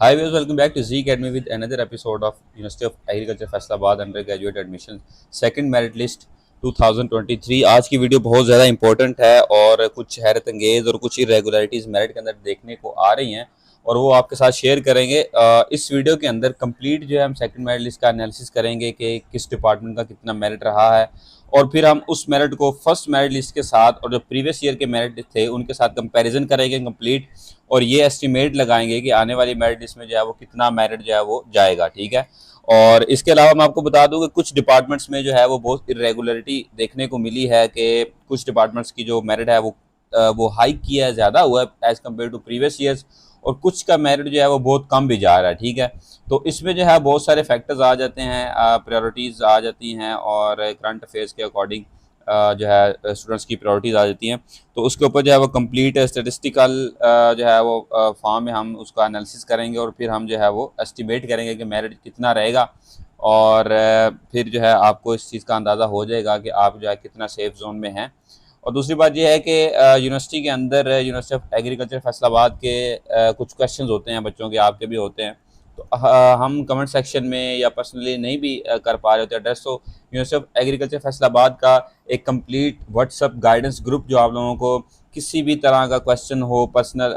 Hi, viewers, welcome back to Z Academy with another episode of University of Agriculture Faisalabad undergraduate admission second merit list 2023। आज की video बहुत ज़्यादा important है और कुछ हैरत अंगेज और कुछ इरेगुलरिटीज़ मेरिट के अंदर देखने को आ रही हैं और वो आपके साथ शेयर करेंगे। इस वीडियो के अंदर कंप्लीट जो है हम सेकंड मेरिट लिस्ट का एनालिसिस करेंगे कि किस डिपार्टमेंट का कितना मेरिट रहा है और फिर हम उस मेरिट को फर्स्ट मेरिट लिस्ट के साथ और जो प्रीवियस ईयर के मेरिट थे उनके साथ कंपैरिजन करेंगे कंप्लीट, और ये एस्टिमेट लगाएंगे कि आने वाली मेरिट लिस्ट में जो है वो कितना मेरिट जो है वो जाएगा। ठीक है। और इसके अलावा मैं आपको बता दूं कि कुछ डिपार्टमेंट्स में जो है वो बहुत इरेगुलरिटी देखने को मिली है कि कुछ डिपार्टमेंट्स की जो मेरिट है वो हाइक किया है, ज़्यादा हुआ है as compared to previous years, और कुछ का मेरिट जो है वो बहुत कम भी जा रहा है। ठीक है। तो इसमें जो है बहुत सारे फैक्टर्स आ जाते हैं, प्रायोरिटीज़ आ जाती हैं और करंट अफेयर्स के अकॉर्डिंग जो है स्टूडेंट्स की प्रायोरिटीज़ आ जाती हैं। तो उसके ऊपर जो है वो कंप्लीट स्टेटिस्टिकल जो है वो फॉर्म में हम उसका एनालिसिस करेंगे और फिर हम जो है वो एस्टिमेट करेंगे कि मेरिट कितना रहेगा, और फिर जो है आपको इस चीज़ का अंदाज़ा हो जाएगा कि आप जो है कितना सेफ जोन में हैं। और दूसरी बात यह है कि यूनिवर्सिटी के अंदर यूनिवर्सिटी ऑफ एग्रीकल्चर फैसलाबाद के कुछ क्वेश्चंस होते हैं बच्चों के, आपके भी होते हैं। तो हम कमेंट सेक्शन में या पर्सनली नहीं भी कर पा रहे होते एड्रेस, तो यूनिवर्सिटी ऑफ एग्रीकल्चर फैसलाबाद का एक कंप्लीट व्हाट्सअप गाइडेंस ग्रुप जो आप लोगों को किसी भी तरह का क्वेश्चन हो, पर्सनल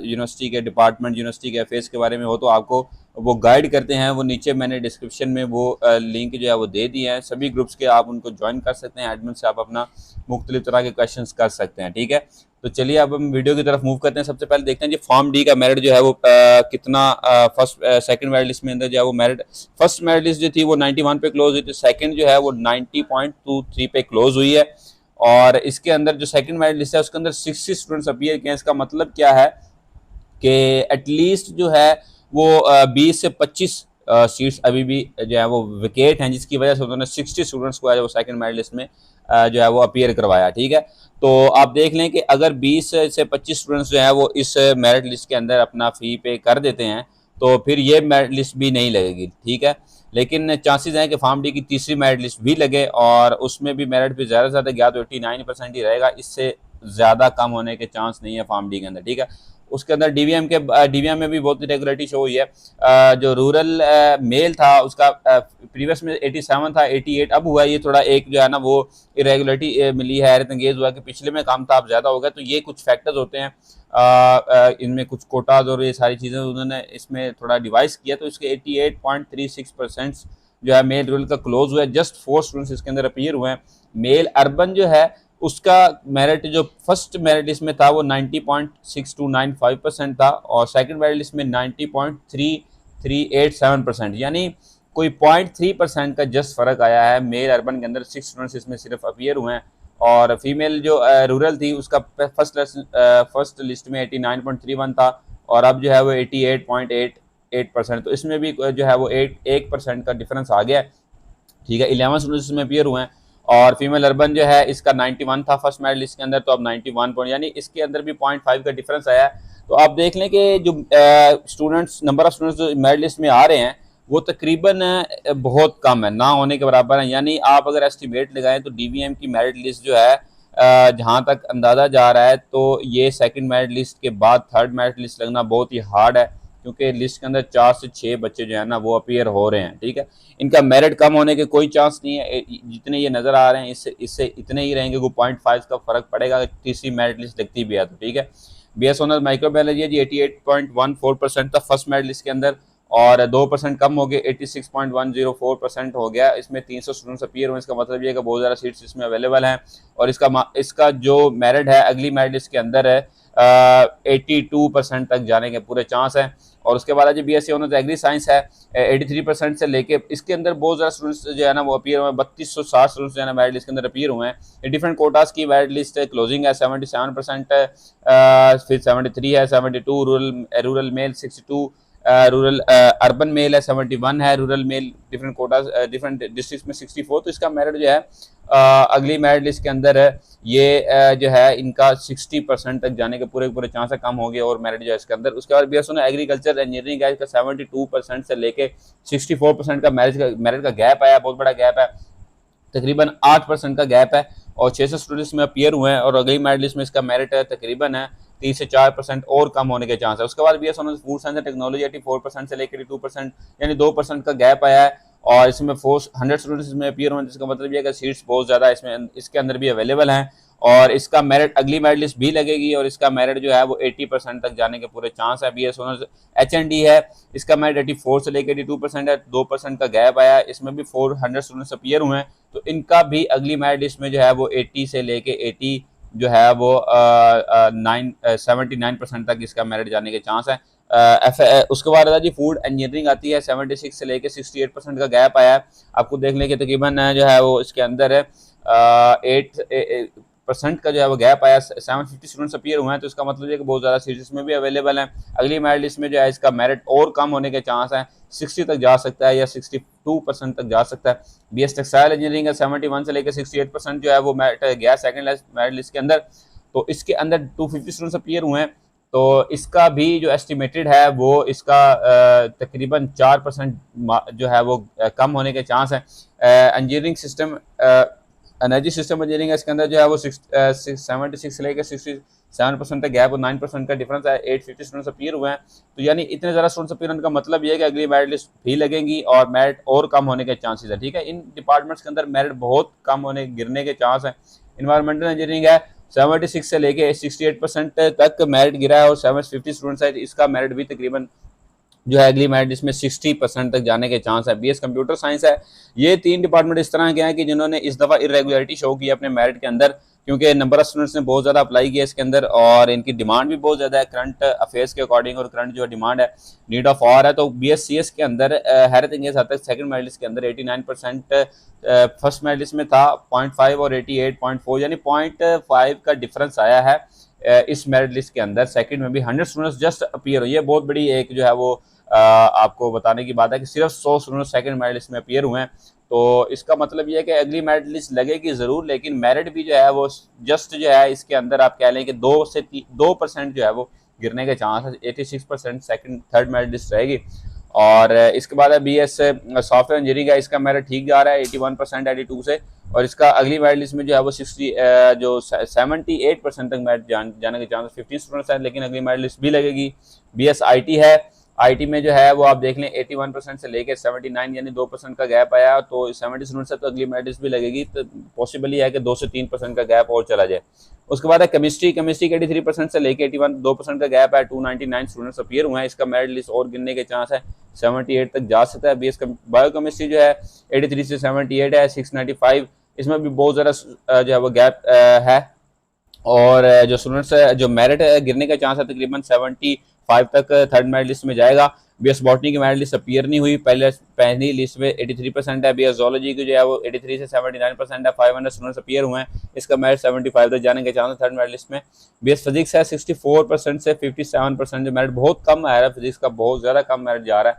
यूनिवर्सिटी के डिपार्टमेंट यूनिवर्सिटी के अफेयर्स के बारे में हो, तो आपको वो गाइड करते हैं। वो नीचे मैंने डिस्क्रिप्शन में वो लिंक जो है वो दे दिए हैं सभी ग्रुप्स के, आप उनको ज्वाइन कर सकते हैं। एडमिन से आप अपना मुख्तलिफ तरह के क्वेश्चंस कर सकते हैं। ठीक है। तो चलिए अब हम वीडियो की तरफ मूव करते हैं। सबसे पहले देखते हैं जी फॉर्म डी का मेरिट जो है वो कितना फर्स्ट सेकंड मेरिट लिस्ट में अंदर जो है वो मेरिट, फर्स्ट मेरिट लिस्ट जो थी वो 91 पे क्लोज हुई थी, सेकंड जो है वो 90.23 पे क्लोज हुई है। और इसके अंदर जो सेकंड मेरिट लिस्ट है उसके अंदर 60 स्टूडेंट्स अपीयर किए हैं। इसका मतलब क्या है कि एटलीस्ट जो है वो 20 से 25 सीट्स अभी भी जो है वो विकेट हैं, जिसकी वजह से उन्होंने 60 स्टूडेंट्स को है वो सेकंड मेरिट लिस्ट में जो है वो अपीयर करवाया। ठीक है। तो आप देख लें कि अगर 20 से 25 स्टूडेंट्स जो है वो इस मेरिट लिस्ट के अंदर अपना फ़ी पे कर देते हैं तो फिर ये मेरिट लिस्ट भी नहीं लगेगी। ठीक है। लेकिन चांसेस हैं कि फार्म डी की तीसरी मेरिट लिस्ट भी लगे और उसमें भी मेरिट भी ज़्यादा से ज़्यादा गया तो 89% ही रहेगा, इससे ज़्यादा कम होने के चांस नहीं है फार्म डी के अंदर। ठीक है। उसके अंदर डीवीएम में भी बहुत इरेगुलरिटी शो हुई है। जो रूरल मेल था उसका प्रीवियस में 87 था, 88 अब हुआ है। ये थोड़ा एक जो है ना वो इरेगुलरिटी मिली है, हैरत अंगेज हुआ कि पिछले में कम था अब ज़्यादा हो गया। तो ये कुछ फैक्टर्स होते हैं, इनमें कुछ कोटाज और ये सारी चीज़ें उन्होंने इसमें थोड़ा डिवाइस किया। तो इसके 88.36% जो है मेल रूरल का क्लोज हुआ है। जस्ट 4 स्टूडेंट्स इसके अंदर अपीयर हुए हैं। मेल अर्बन जो है उसका मेरिट जो फर्स्ट मेरिट लिस्ट में था वो 90.6295% था और सेकंड मेरिट लिस्ट में 90.3387%, यानी कोई 0.3% का जस्ट फर्क आया है। मेल अर्बन के अंदर 6 स्टूडेंट्स इसमें सिर्फ अपीयर हुए हैं और फीमेल जो रूरल थी उसका फर्स्ट लिस्ट में 89.31 था और अब जो है वो 88.88%। तो इसमें भी जो है वो 1% का डिफरेंस आ गया है। ठीक है। 11 स्टूडेंट्स इसमें अपीयर हुए हैं और फीमेल अर्बन जो है इसका 91 था फर्स्ट मेरिट लिस्ट के अंदर, तो अब 91 पॉइंट, यानी इसके अंदर भी 0.5 का डिफरेंस आया है। तो आप देख लें कि जो स्टूडेंट्स नंबर ऑफ स्टूडेंट्स जो मेरिट लिस्ट में आ रहे हैं वो तकरीबन बहुत कम है, ना होने के बराबर है। यानी आप अगर एस्टिमेट लगाएं तो डीवीएम की मेरिट लिस्ट जो है जहाँ तक अंदाज़ा जा रहा है तो ये सेकंड मेरिट लिस्ट के बाद थर्ड मेरिट लिस्ट लगना बहुत ही हार्ड है, क्योंकि लिस्ट के अंदर 4 से 6 बच्चे जो है ना वो अपीयर हो रहे हैं। ठीक है। इनका मेरिट कम होने के कोई चांस नहीं है, जितने ये नज़र आ रहे हैं इससे इतने ही रहेंगे। को 0.5 का फर्क पड़ेगा अगर तीसरी मेरिट लिस्ट लगती भी है तो। ठीक है। बीएस ऑनर्स माइक्रोबायोलॉजी है जी 88.14% था फर्स्ट मेरिट लिस्ट के अंदर और 2% कम हो गए, 86.104% हो गया। इसमें 300 स्टूडेंट्स अपीयर हुए। इसका मतलब ये है कि बहुत ज़्यादा सीट्स इसमें अवेलेबल हैं और इसका जो मेरिट है अगली मेरिट लिस्ट के अंदर है 82% तक जाने के पूरे चांस हैं। और उसके बाद जो बीएससी ऑनर्स एग्री साइंस है 83% से लेके इसके अंदर बहुत ज़्यादा स्टूडेंट्स जो है ना वो अपीयर हुए हैं। 3260 स्टूडेंट्स जो है ना मेरिट लिस्ट के अंदर अपीयर हुए हैं। डिफरेंट कोटास की मेरिट लिस्ट क्लोजिंग है 77%, फिर 73 है, 72 rural male, 62 rural urban male है, 71 है rural male, different quotas different district में 64। तो इसका मेरिट जो है अगली मेरिट लिस्ट के अंदर है ये जो है इनका 60% तक जाने के पूरे पूरे चांस कम हो गए और मेरिट जो है इसके अंदर। उसके बाद बीएससी एग्रीकल्चर इंजीनियरिंग है इसका 72% से लेके 64% का मेरिट का गैप आया, बहुत बड़ा गैप है, तकरीबन 8% का गैप है और 600 स्टूडेंट्स में अपीयर हुए हैं और अगली मेरिट लिस्ट में इसका मेरिट है तकरीबन है 3 से 4% और कम होने के चांस है। उसके बाद BS honours food science and technology 84% से लेकर 82%, यानी 2% का गैप आया है। और इसमें 100 स्टूडेंट्स इसमें अपीयर होने, जिसका मतलब ये है कि सीट्स बहुत ज़्यादा इसमें इसके अंदर भी अवेलेबल हैं। और इसका मेरिट, अगली मेरिट लिस्ट भी लगेगी और इसका मेरिट जो है वो 80% तक जाने के पूरे चांस है। BS ऑनर्स HND है, इसका मेरिट 84 से लेकर 82% है, 2% का गैप आया है। इसमें भी 400 स्टूडेंट्स अपीयर हुए हैं, तो इनका भी अगली मेरिट लिस्ट में जो है वो 80 से लेके 80 जो है वो 79% तक इसका मेरिट जाने के चांस है। उसके बाद जी फूड इंजीनियरिंग आती है, 76 से लेके 68% का गैप आया है। आपको देख लें कि तकरीबन जो है वो इसके अंदर है 8% का जो है वो गैप आया, 750 स्टूडेंट्स अपीयर हुए हैं, तो इसका मतलब है कि बहुत ज़्यादा सीट्स में भी अवेलेबल हैं। अगली मेरिट लिस्ट में जो है इसका मेरिट और कम होने के चांस हैं, 60 तक जा सकता है या 62% तक जा सकता है। BS टेक्सटाइल इंजीनियरिंग है, 71 से लेकर 68% जो है वो मेरिट गया सेकंड मेरिट लिस्ट के अंदर, तो इसके अंदर 250 स्टूडेंट्स अपीयर हुए हैं, तो इसका भी जो एस्टिमेटेड है वो इसका तकरीबन 4% जो है वो कम होने के चांस है। Engineering system energy system engineering है, इसके अंदर जो है वो 76 से लेकर 67% तक गैप और 9% का डिफरेंस है। 850 स्टूडेंट्स अपीयर हुए हैं, तो यानी इतने ज़्यादा स्टूडेंट्स अपीयर होने का मतलब ये है कि अगली मेरिट लिस्ट भी लगेंगी और मेरिट और कम होने के चांसेस है। ठीक है, इन डिपार्टमेंट्स के अंदर मेरिट बहुत कम होने गिरने के चांस है। इन्वायरमेंटल इंजीनियरिंग है, 76 से लेके 68% तक मेरिट गिरा है और 750 स्टूडेंट्स है, इसका मेरिट भी तकरीबन जो है अगली मेरिट इसमें 60% तक जाने के चांस है। BS कंप्यूटर साइंस है, ये 3 डिपार्टमेंट इस तरह के हैं कि जिन्होंने इस दफ़ा इरेगुलरिटी शो की अपने मेरिट के अंदर, क्योंकि नंबर ऑफ स्टूडेंट्स ने बहुत ज़्यादा अप्लाई किया इसके अंदर और इनकी डिमांड भी बहुत ज़्यादा है करंट अफेयर्स के अकॉर्डिंग, और करंट जो डिमांड है नीड ऑफ आवर है। तो BS CS के अंदर हैरत अंगेज़ हद तक सेकंड मेरिट लिस्ट के अंदर 89% फर्स्ट मेरिट लिस्ट में था 0.5 और 88.4, यानी 0.5 का डिफरेंस आया है इस मेरिट लिस्ट के अंदर। सेकंड में भी 100 स्टूडेंट्स जस्ट अपीयर हुई है, बहुत बड़ी एक जो है वो आपको बताने की बात है कि सिर्फ 100 स्टूडेंट्स सेकंड मेरिट लिस्ट में अपीयर हुए हैं। तो इसका मतलब ये है कि अगली मेरिट लिस्ट लगेगी ज़रूर, लेकिन मेरिट भी जो है वो जस्ट जो है इसके अंदर आप कह लें कि 2% जो है वो गिरने के चांस है। 86% सेकंड थर्ड मेरिट लिस्ट रहेगी। और इसके बाद है BS सॉफ्टवेयर इंजीनियरिंग है, इसका मेरिट ठीक जा रहा है 81% 82 से, और इसका अगली मेरिट लिस्ट में जो है वो 78% तक मेरिट जाने के चांस 15 स्टूडेंट्स हैं, लेकिन अगली मेरिट लिस्ट भी लगेगी। BS IT है, IT में जो है वो आप देख लें 81% से लेकर 79, यानी 2% का गैप आया, तो 70 स्टूडेंट्स है, तो अगली मेरिट लिस्ट भी लगेगी, तो पॉसिबल ही है कि 2 से 3% का गैप और चला जाए। उसके बाद है केमिस्ट्री के 83% से लेकर 81, 2% का गैप है, 299 स्टूडेंट्स अपीयर हुए हैं, इसका मेरिट लिस्ट और गिरने के चांस है, 78 तक जा सकता है। BS बायोकेमिस्ट्री जो है 83 से 78 है, 695, इसमें भी बहुत ज़्यादा जो है वो गैप है, और जो स्टूडेंट्स जो मेरिट गिरने का चांस है तकरीबन 75 तक थर्ड मेरिट लिस्ट में जाएगा। BS बॉटनी की मेरिट लिस्ट अपीयर नहीं हुई, पहली लिस्ट में 83% है। BS जोलॉजी की जो है वो 83 से 79% है, 500 स्टूडेंट्स अपीयर हुए हैं, इसका मेरिट 75 तक जाने के चांस है थर्ड मेरिट लिस्ट में। BS फिजिक्स है, 64% से 57% जो मेरिट बहुत कम आ रहा है, फिजिक्स का बहुत ज़्यादा कम मेरिट जा रहा है,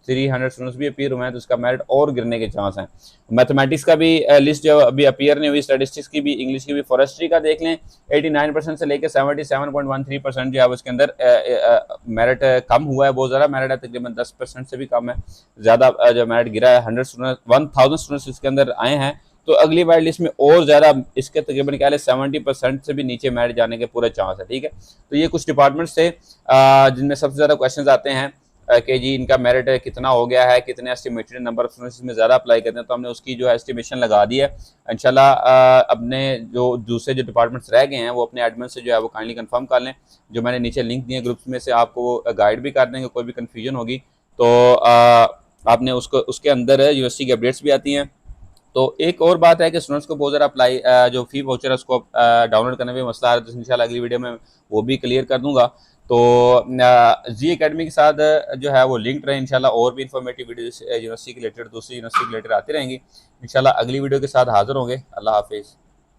300 स्टूडेंट्स भी अपीयर हुए हैं, तो इसका मेरिट और गिरने के चांस हैं। मैथमेटिक्स का भी लिस्ट जो अभी अपीयर नहीं हुई, स्टैटिस्टिक्स की भी, इंग्लिश की भी, फॉरेस्ट्री का देख लें 89% से लेकर 77.13% जो है उसके अंदर मेरिट कम हुआ है, बहुत ज़्यादा मेरिट है, तकरीबन 10% से भी कम है, ज़्यादा जो मेरिट गिरा है। 1000 स्टूडेंट्स इसके अंदर आए हैं, तो अगली मेरिट लिस्ट में और ज़्यादा इसके तकरीबन क्या है 70% से भी नीचे मेरिट जाने के पूरे चांस है। ठीक है, तो ये कुछ डिपार्टमेंट्स थे जिनमें सबसे ज़्यादा क्वेश्चन आते हैं कि जी इनका मेरिट कितना हो गया है, कितने एस्टिमेटेड नंबर ऑफ स्टूडेंट्स में ज़्यादा अप्लाई करते हैं, तो हमने उसकी जो है एस्टिमेशन लगा दी है। इंशाल्लाह अपने जो दूसरे जो डिपार्टमेंट्स रह गए हैं वो अपने एडमिन से जो है वो काइंडली कंफर्म कर लें, जो मैंने नीचे लिंक दिए ग्रुप्स में से आपको वो गाइड भी कर देंगे, कोई भी कन्फ्यूजन होगी तो आपने उसको, उसके अंदर यूनिवर्सिटी की अपडेट्स भी आती हैं। तो एक और बात है कि स्टूडेंट्स को बहुत ज़्यादा अप्लाई जो फी वाउचर है उसको डाउनलोड करने में मसला आ रहा है, तो इंशाल्लाह अगली वीडियो में वो भी क्लियर कर दूंगा। तो जी एकेडमी के साथ जो है वो लिंक रहे, इंशाल्लाह और भी इंफॉर्मेटिव वीडियोस यूनिवर्सिटी के रिलेटेड, दूसरी यूनिवर्सिटी के रिलेटेड आती रहेंगी। इंशाल्लाह अगली वीडियो के साथ हाजिर होंगे। अल्लाह हाफिज़।